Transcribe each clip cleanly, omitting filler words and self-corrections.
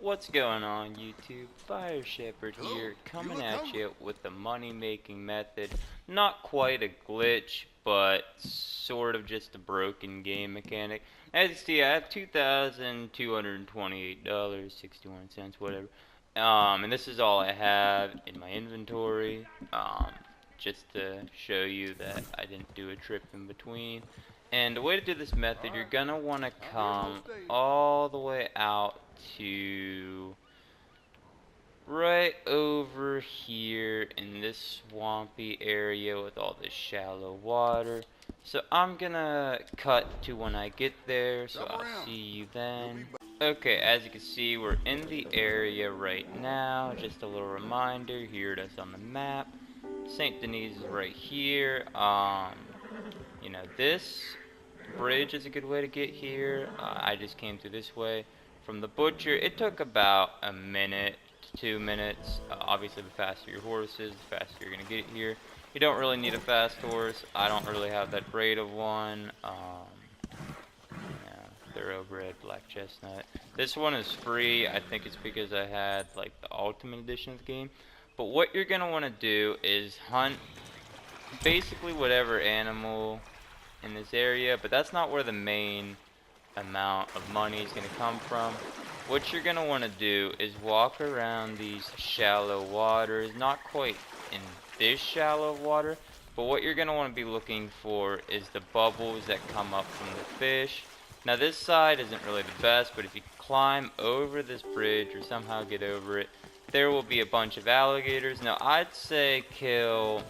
What's going on YouTube? Fireshepard Hello, here, you coming look at hungry. you with the money making method. Not quite a glitch, but sort of just a broken game mechanic. As you see, I have $2,228.61, whatever. And this is all I have in my inventory. Just to show you that I didn't do a trip in between. And the way to do this method, you're Alright, gonna want to I'm here come most days. all the way out to right over here in this swampy area with all this shallow water. So I'm gonna cut to when I get there, so Come I'll around. see you We'll be then. back. Okay, as you can see, we're in the area right now. Just a little reminder, here it is on the map. St. Denis is right here. This bridge is a good way to get here. I just came through this way. From the butcher, it took about a minute to 2 minutes. Obviously, the faster your horse is, the faster you're going to get here. You don't really need a fast horse. I don't really have that great of one. Yeah, thoroughbred black chestnut. This one is free. I think it's because I had like the ultimate edition of the game. But what you're going to want to do is hunt basically whatever animal in this area, but that's not where the main amount of money is going to come from. What you're going to want to do is walk around these shallow waters, not quite in this shallow water, but what you're going to want to be looking for is the bubbles that come up from the fish. Now this side isn't really the best, but if you climb over this bridge or somehow get over it, there will be a bunch of alligators. Now I'd say kill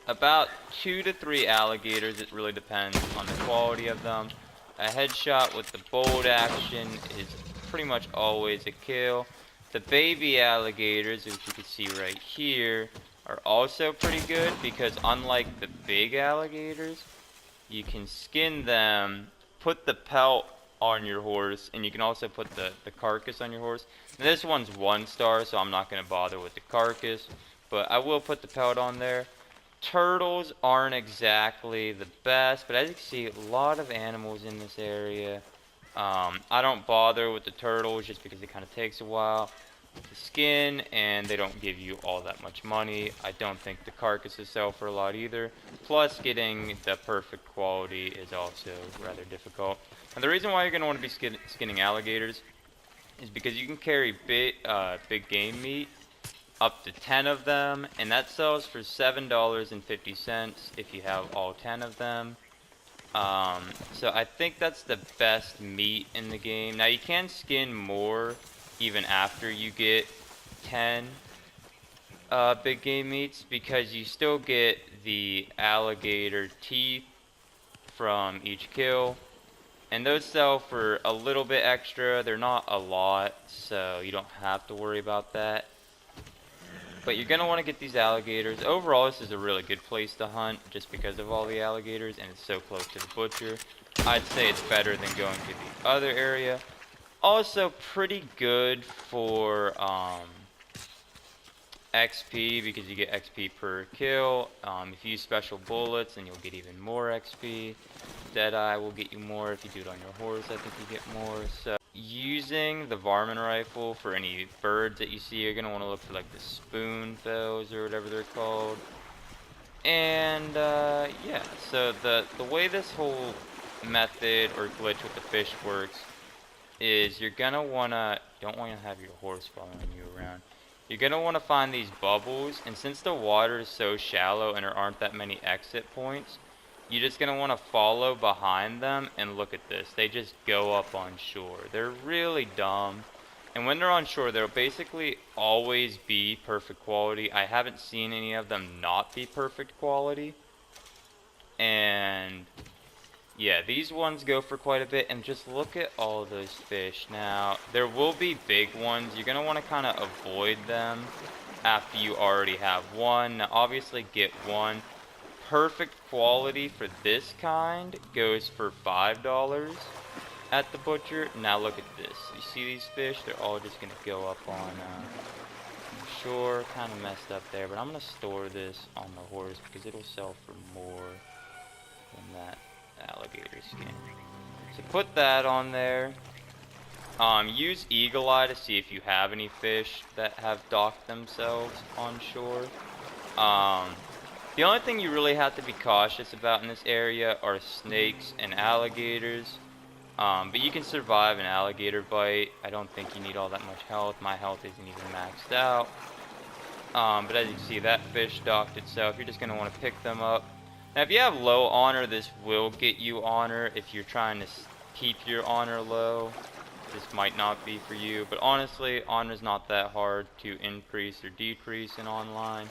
about 2 to 3 alligators. It really depends on the quality of them. A headshot with the bolt action is pretty much always a kill. The baby alligators, which you can see right here, are also pretty good because unlike the big alligators, you can skin them, put the pelt on your horse, and you can also put the carcass on your horse. Now, this one's 1 star, so I'm not going to bother with the carcass, but I will put the pelt on there. Turtles aren't exactly the best, but as you can see, a lot of animals in this area. I don't bother with the turtles just because it kind of takes a while to skin, and they don't give you all that much money. I don't think the carcasses sell for a lot either. Plus, getting the perfect quality is also rather difficult. And the reason why you're going to want to be skinning alligators is because you can carry big game meat, up to 10 of them, and that sells for $7.50 if you have all 10 of them. So I think that's the best meat in the game. Now you can skin more even after you get 10 big game meats because you still get the alligator teeth from each kill. And those sell for a little bit extra. They're not a lot, so you don't have to worry about that. But you're going to want to get these alligators. Overall, this is a really good place to hunt just because of all the alligators, and it's so close to the butcher. I'd say it's better than going to the other area. Also, pretty good for XP because you get XP per kill. If you use special bullets, then you'll get even more XP. Deadeye will get you more. If you do it on your horse, I think you get more. So using the varmint rifle for any birds that you see, you're going to want to look for like the spoonbills or whatever they're called. And yeah, so the way this whole method or glitch with the fish works is you're going to want to, don't want to have your horse following you around. You're going to want to find these bubbles, and since the water is so shallow and there aren't that many exit points, you're just going to want to follow behind them, and look at this. They just go up on shore. They're really dumb. And when they're on shore, they'll basically always be perfect quality. I haven't seen any of them not be perfect quality. And yeah, these ones go for quite a bit, and just look at all those fish. Now, there will be big ones. You're going to want to kind of avoid them after you already have one. Now, obviously, get one. Perfect quality for this kind goes for $5 at the butcher. Now, look at this. You see these fish? They're all just going to go up on shore. Kind of messed up there, but I'm going to store this on the horse because it'll sell for more than that alligator skin. So put that on there. Use Eagle Eye to see if you have any fish that have docked themselves on shore. The only thing you really have to be cautious about in this area are snakes and alligators. But you can survive an alligator bite. I don't think you need all that much health. My health isn't even maxed out. But as you can see, that fish docked itself. You're just going to want to pick them up. Now, if you have low honor, this will get you honor. If you're trying to keep your honor low, this might not be for you. But honestly, honor is not that hard to increase or decrease in online.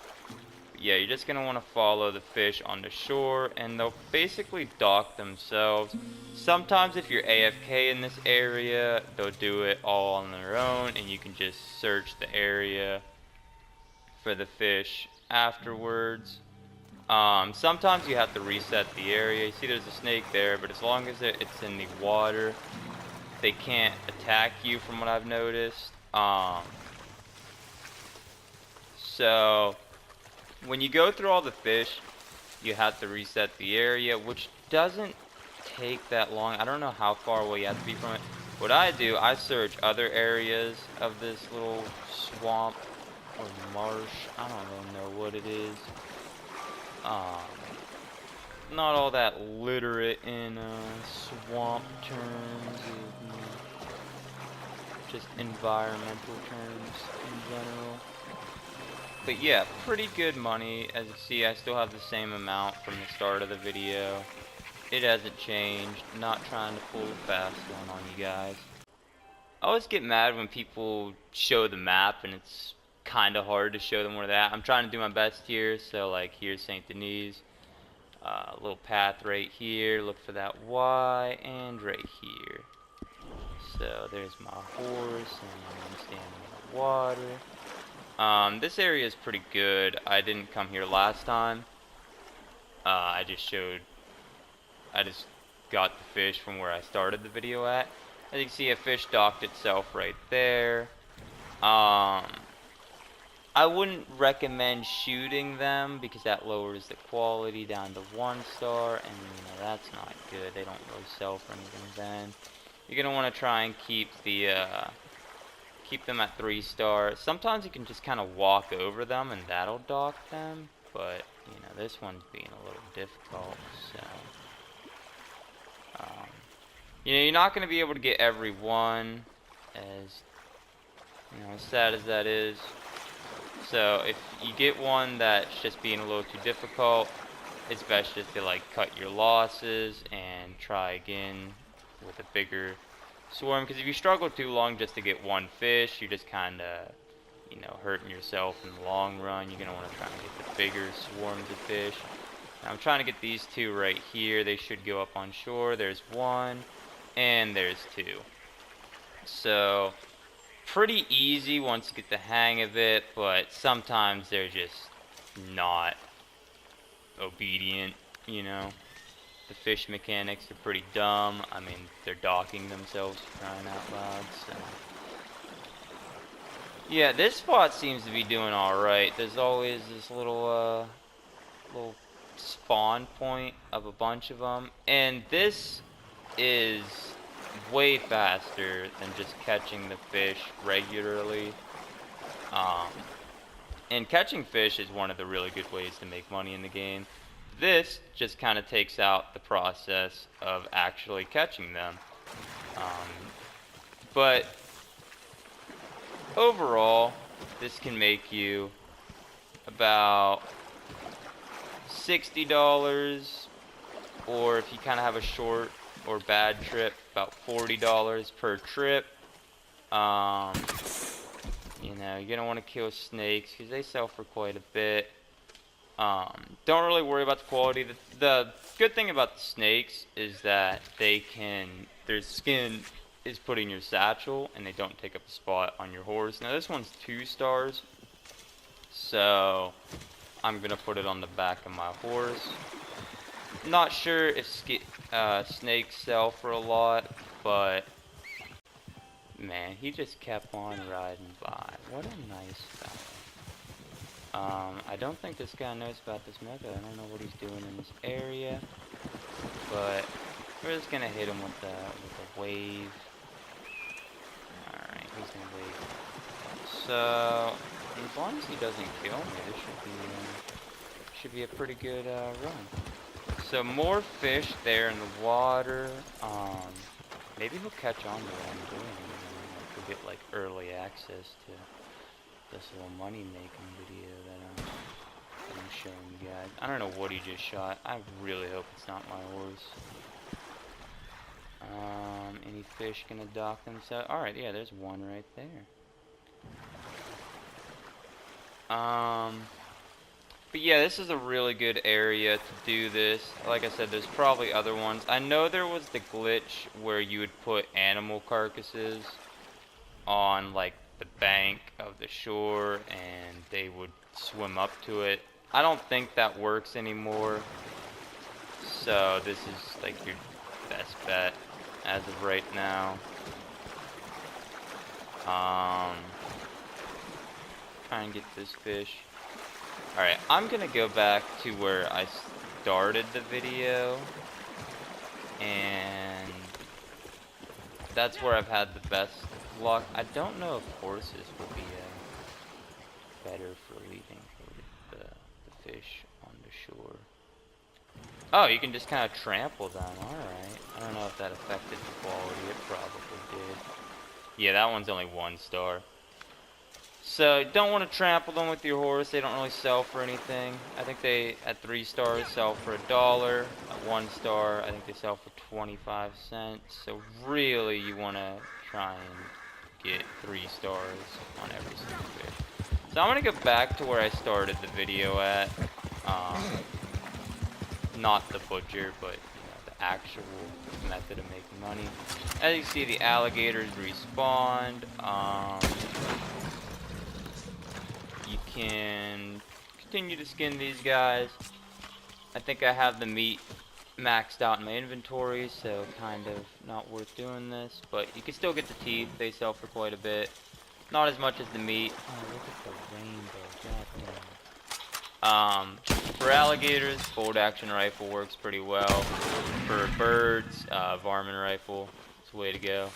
But yeah, you're just going to want to follow the fish on the shore, and they'll basically dock themselves. Sometimes if you're AFK in this area, they'll do it all on their own, and you can just search the area for the fish afterwards. Sometimes you have to reset the area. You see there's a snake there, but as long as it's in the water, they can't attack you from what I've noticed. So when you go through all the fish, you have to reset the area, which doesn't take that long. I don't know how far away you have to be from it. What I do, I search other areas of this little swamp or marsh. I don't really know what it is. Not all that literate in swamp terms, just environmental terms in general. But yeah, pretty good money. As you see, I still have the same amount from the start of the video. It hasn't changed. I'm not trying to pull a fast one on you guys. I always get mad when people show the map and it's kind of hard to show them where they're at. I'm trying to do my best here. So like here's St. Denis. Little path right here. Look for that Y, and right here. So there's my horse, and I'm standing in the water. This area is pretty good. I didn't come here last time. I just got the fish from where I started the video at. As you can see, a fish docked itself right there. I wouldn't recommend shooting them because that lowers the quality down to 1 star, and you know, that's not good. They don't really sell for anything then. You're gonna want to try and keep them at 3 stars. Sometimes you can just kind of walk over them and that'll dock them, but you know, this one's being a little difficult, so you know, you're not gonna be able to get every one, as you know, as sad as that is. So if you get one that's just being a little too difficult, it's best just to like cut your losses and try again with a bigger swarm. Because if you struggle too long just to get one fish, you're just kind of, you know, hurting yourself in the long run. You're gonna want to try and get the bigger swarms of fish. Now I'm trying to get these 2 right here. They should go up on shore. There's 1, and there's 2. So pretty easy once you get the hang of it, but sometimes they're just not obedient, you know. The fish mechanics are pretty dumb. I mean, they're docking themselves, crying out loud, so yeah, this spot seems to be doing alright. There's always this little spawn point of a bunch of them, and this is way faster than just catching the fish regularly. And catching fish is one of the really good ways to make money in the game. This just kind of takes out the process of actually catching them. But overall, this can make you about $60, or if you kind of have a short or bad trip, about $40 per trip. You know, you're gonna want to kill snakes because they sell for quite a bit. Don't really worry about the quality. The good thing about the snakes is that their skin is put in your satchel and they don't take up a spot on your horse. Now this one's 2 stars, so I'm gonna put it on the back of my horse. Not sure if snakes sell for a lot, but man, he just kept on riding by. What a nice guy. I don't think this guy knows about this method. I don't know what he's doing in this area, but we're just gonna hit him with a wave. amazing lake. So, as long as he doesn't kill me, this should be a pretty good run. So more fish there in the water. Maybe he'll catch on to what I'm doing. I could get like early access to this little money making video that I'm showing you guys. I don't know what he just shot. I really hope it's not my horse. Any fish gonna dock themselves? Alright, yeah, there's one right there. But yeah, this is a really good area to do this. Like I said, there's probably other ones. I know there was the glitch where you would put animal carcasses on like the bank of the shore and they would swim up to it. I don't think that works anymore. So this is like your best bet as of right now. Try and get this fish. Alright, I'm gonna go back to where I started the video, and that's where I've had the best luck. I don't know if horses will be better for leaving the fish on the shore. Oh, you can just kind of trample them, alright. I don't know if that affected the quality, it probably did. Yeah, that one's only 1 star. So, don't want to trample them with your horse. They don't really sell for anything. I think they, at 3 stars, sell for $1. At 1 star, I think they sell for 25 cents. So, really, you want to try and get 3 stars on every single fish. So, I'm going to go back to where I started the video at. Not the butcher, but the actual method of making money. As you see, the alligators respawned. You can continue to skin these guys. I think I have the meat maxed out in my inventory, so kind of not worth doing this. But you can still get the teeth. They sell for quite a bit. Not as much as the meat. Oh, look at the rainbow. Goddamn. For alligators, bolt action rifle works pretty well. For birds, varmint rifle is the way to go.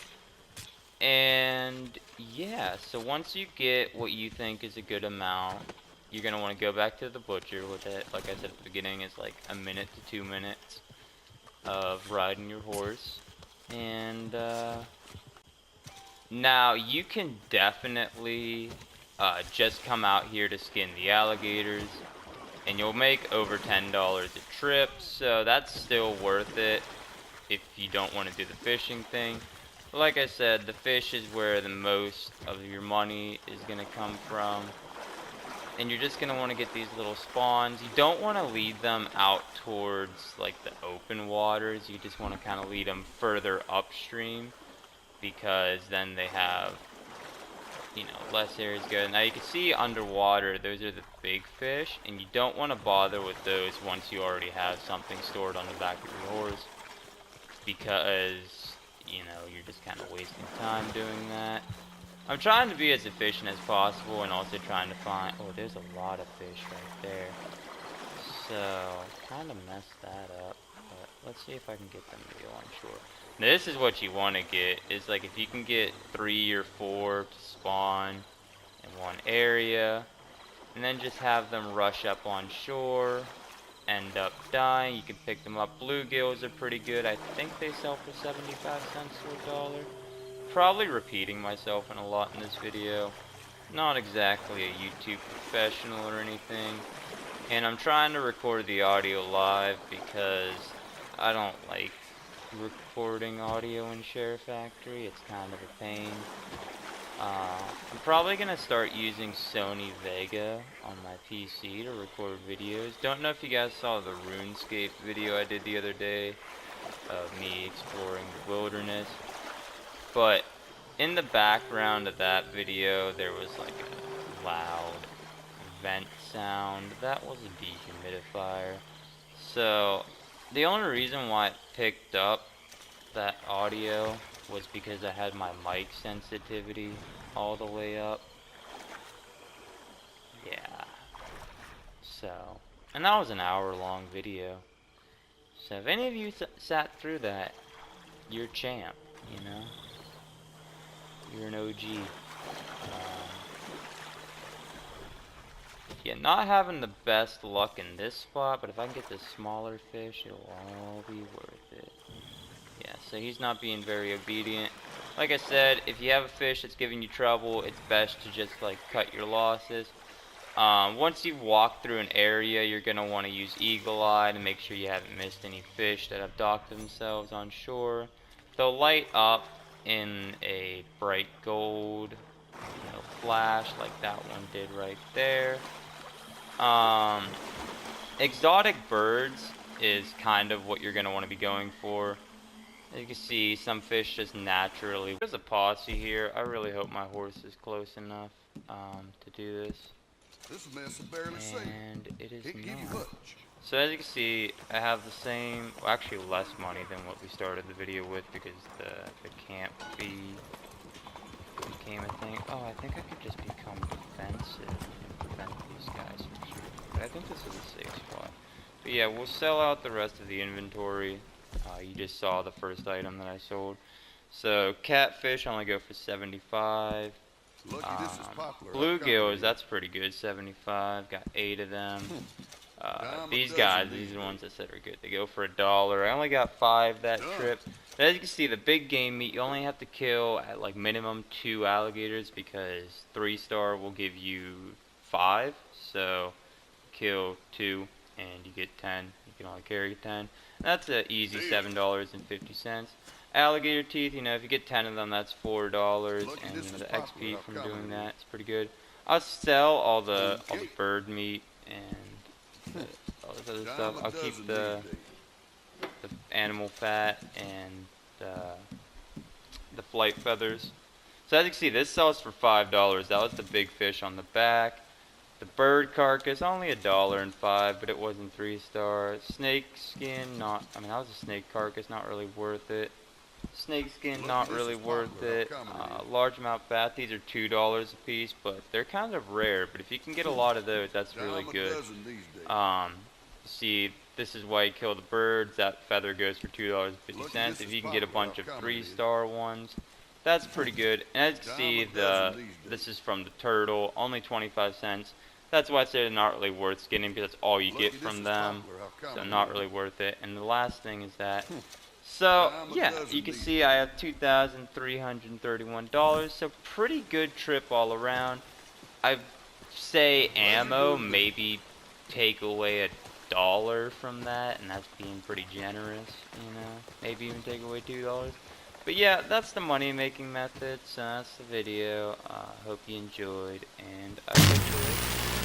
And yeah, so once you get what you think is a good amount, you're going to want to go back to the butcher, which, like I said at the beginning, is like 1 minute to 2 minutes of riding your horse. And now you can definitely just come out here to skin the alligators, and you'll make over $10 a trip, so that's still worth it if you don't want to do the fishing thing. Like I said, the fish is where the most of your money is going to come from. And you're just going to want to get these little spawns. You don't want to lead them out towards like the open waters. You just want to kind of lead them further upstream, because then they have, less areas to go. Now you can see underwater, those are the big fish, and you don't want to bother with those once you already have something stored on the back of your horse, because you're just kind of wasting time doing that. I'm trying to be as efficient as possible, and also trying to find... Oh, there's a lot of fish right there. So, kind of messed that up. But let's see if I can get them to go on shore. Now, this is what you want to get. Is like if you can get 3 or 4 to spawn in one area, and then just have them rush up on shore, end up dying. You can pick them up. Bluegills are pretty good. I think they sell for 75 cents to $1. Probably repeating myself in a lot in this video. Not exactly a YouTube professional or anything. And I'm trying to record the audio live because I don't like recording audio in SHAREfactory. It's kind of a pain. I'm probably going to start using Sony Vega on my PC to record videos. Don't know if you guys saw the RuneScape video I did the other day of me exploring the wilderness. But in the background of that video, there was like a loud vent sound. That was a dehumidifier. So the only reason why it picked up that audio was because I had my mic sensitivity all the way up. Yeah. So, and that was an hour-long video. So if any of you sat through that, you're a champ, You're an OG. Yeah, not having the best luck in this spot, but if I can get this smaller fish, it'll all be worth it. Yeah, so he's not being very obedient. Like I said, if you have a fish that's giving you trouble, it's best to just like cut your losses. Once you've walked through an area, you're going to want to use Eagle Eye to make sure you haven't missed any fish that have docked themselves on shore. They'll light up in a bright gold, flash like that one did right there. Exotic birds is kind of what you're going to want to be going for. As you can see, some fish just naturally. There's a posse here. I really hope my horse is close enough to do this. This mess will barely save. And it is not. So as you can see, I have the same, well, actually less money than what we started the video with because the camp fee became a thing. Oh, I think I could just become defensive and prevent these guys from shooting. But I think this is a safe spot. But yeah, we'll sell out the rest of the inventory. You just saw the first item that I sold. So catfish only go for 75. Bluegills, that's pretty good, 75. Got 8 of them. These guys, these are the ones I said are good. They go for $1. I only got 5 that trip. But as you can see, the big game meat, you only have to kill at like minimum 2 alligators because 3-star will give you 5. So kill 2 and you get 10. You can only carry 10. That's an easy $7.50. Alligator teeth, if you get 10 of them, that's $4, and the XP from doing that is pretty good. I'll sell all the bird meat and all this other stuff. I'll keep the animal fat and the flight feathers. So as you can see, this sells for $5. That was the big fish on the back. The bird carcass, only $1.05, but it wasn't 3-star. Snake skin, that was a snake carcass, not really worth it. Snake skin, not really worth it. Largemouth bat, these are $2 a piece, but they're kind of rare. But if you can get a lot of those, that's really good. See, this is why you kill the birds. That feather goes for $2.50. If you can get a bunch of 3-star ones, that's pretty good. And as you can see, this is from the turtle, only 25 cents. That's why I say they're not really worth skinning because that's all you get from them. So not really worth it. And the last thing is that. So yeah, you can see I have $2,331. So pretty good trip all around. I'd say ammo, maybe take away $1 from that, and that's being pretty generous, maybe even take away $2. But yeah, that's the money making method, so that's the video. Hope you enjoyed, and I'll catch you later.